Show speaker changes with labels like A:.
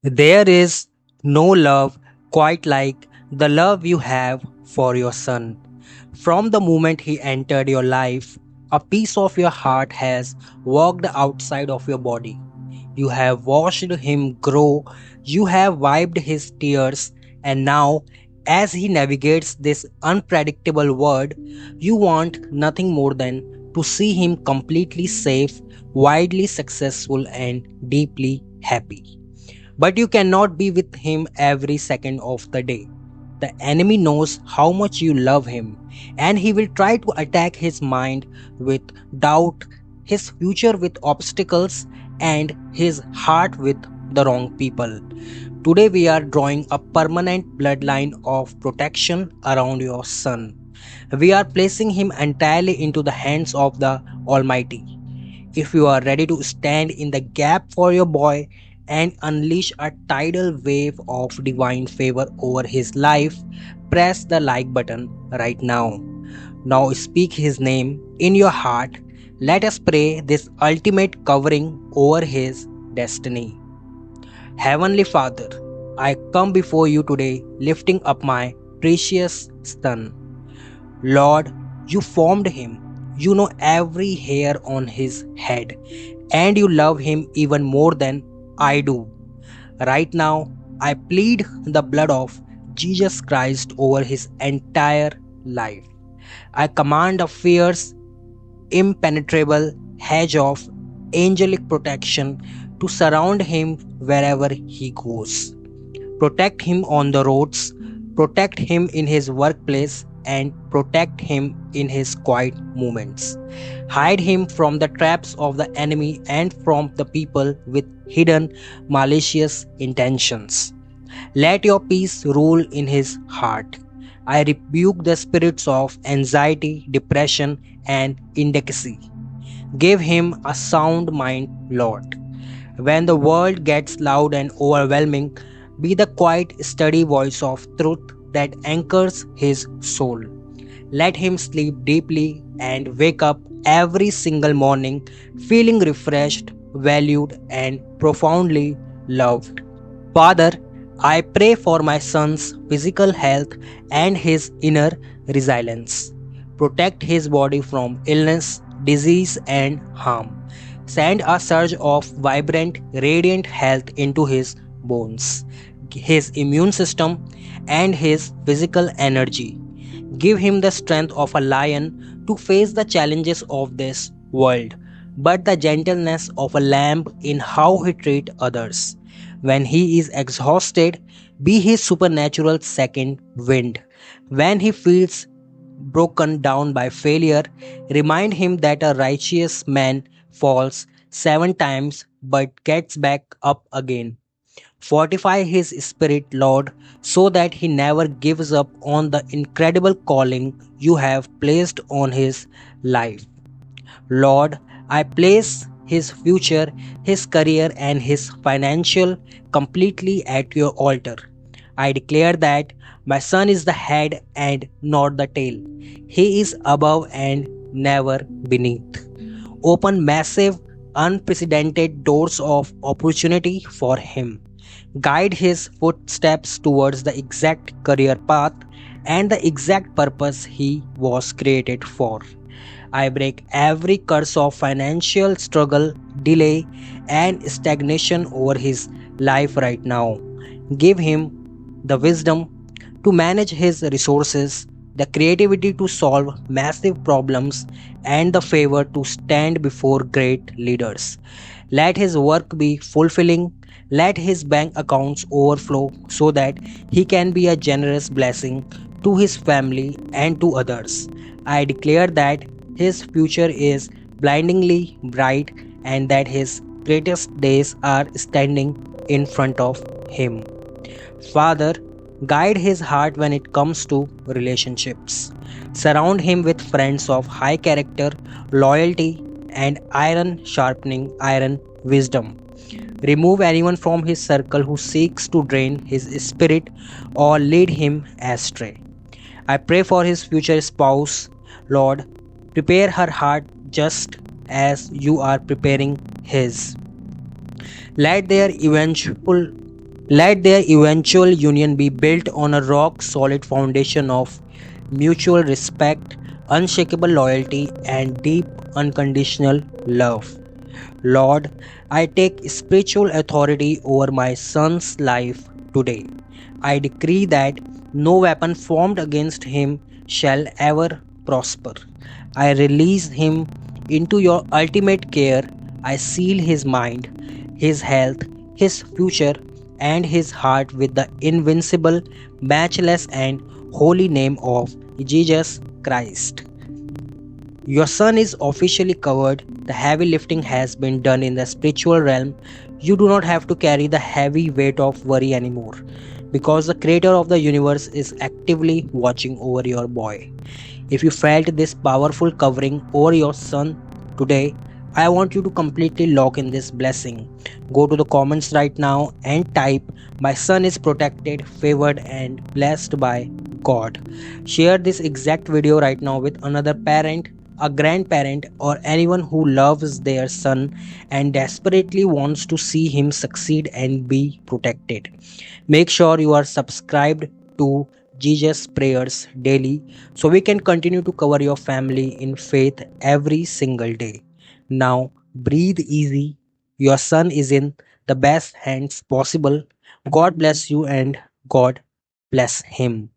A: There is no love quite like the love you have for your son. From the moment he entered your life, a piece of your heart has walked outside of your body. You have watched him grow, you have wiped his tears, and now, as he navigates this unpredictable world, you want nothing more than to see him completely safe, widely successful, and deeply happy. But you cannot be with him every second of the day. The enemy knows how much you love him, and he will try to attack his mind with doubt, his future with obstacles, and his heart with the wrong people. Today, we are drawing a permanent bloodline of protection around your son. We are placing him entirely into the hands of the Almighty. If you are ready to stand in the gap for your boy and unleash a tidal wave of divine favor over his life, press the like button right now. Now speak his name in your heart. Let us pray this ultimate covering over his destiny. Heavenly Father, I come before you today lifting up my precious son. Lord, you formed him. You know every hair on his head, and you love him even more than I do. Right now, I plead the blood of Jesus Christ over his entire life. I command a fierce, impenetrable hedge of angelic protection to surround him wherever he goes. Protect him on the roads, protect him in his workplace, and protect him in his quiet moments. Hide him from the traps of the enemy and from the people with hidden malicious intentions. Let your peace rule in his heart. I rebuke the spirits of anxiety, depression, and indecision. Give him a sound mind, Lord. When the world gets loud and overwhelming, be the quiet, steady voice of truth that anchors his soul. Let him sleep deeply and wake up every single morning feeling refreshed, valued, and profoundly loved. Father, I pray for my son's physical health and his inner resilience. Protect his body from illness, disease, and harm. Send a surge of vibrant, radiant health into his bones, his immune system, and his physical energy. Give him the strength of a lion to face the challenges of this world, but the gentleness of a lamb in how he treats others. When he is exhausted, be his supernatural second wind. When he feels broken down by failure, remind him that a righteous man falls 7 times but gets back up again. Fortify his spirit, Lord, so that he never gives up on the incredible calling you have placed on his life. Lord, I place his future, his career, and his financial completely at your altar. I declare that my son is the head and not the tail. He is above and never beneath. Open massive, unprecedented doors of opportunity for him. Guide his footsteps towards the exact career path and the exact purpose he was created for. I break every curse of financial struggle, delay, and stagnation over his life right now. Give him the wisdom to manage his resources, the creativity to solve massive problems, and the favor to stand before great leaders. Let his work be fulfilling. Let his bank accounts overflow so that he can be a generous blessing to his family and to others. I declare that his future is blindingly bright and that his greatest days are standing in front of him. Father, guide his heart when it comes to relationships. Surround him with friends of high character, loyalty, and iron sharpening iron wisdom. Remove anyone from his circle who seeks to drain his spirit or lead him astray. I pray for his future spouse. Lord, prepare her heart just as you are preparing his. Let their eventual Let their eventual union be built on a rock solid foundation of mutual respect, unshakable loyalty, and deep unconditional love. Lord, I take spiritual authority over my son's life today. I decree that no weapon formed against him shall ever prosper. I release him into your ultimate care. I seal his mind, his health, his future, and his heart with the invincible, matchless, and holy name of Jesus Christ. Your son is officially covered. The heavy lifting has been done in the spiritual realm. You do not have to carry the heavy weight of worry anymore because the creator of the universe is actively watching over your boy. If you felt this powerful covering over your son today, I want you to completely lock in this blessing. Go to the comments right now and type, "My son is protected, favored, and blessed by God." Share this exact video right now with another parent, a grandparent, or anyone who loves their son and desperately wants to see him succeed and be protected. Make sure you are subscribed to Jesus Prayers daily so we can continue to cover your family in faith every single day. Now, breathe easy. Your son is in the best hands possible. God bless you and God bless him.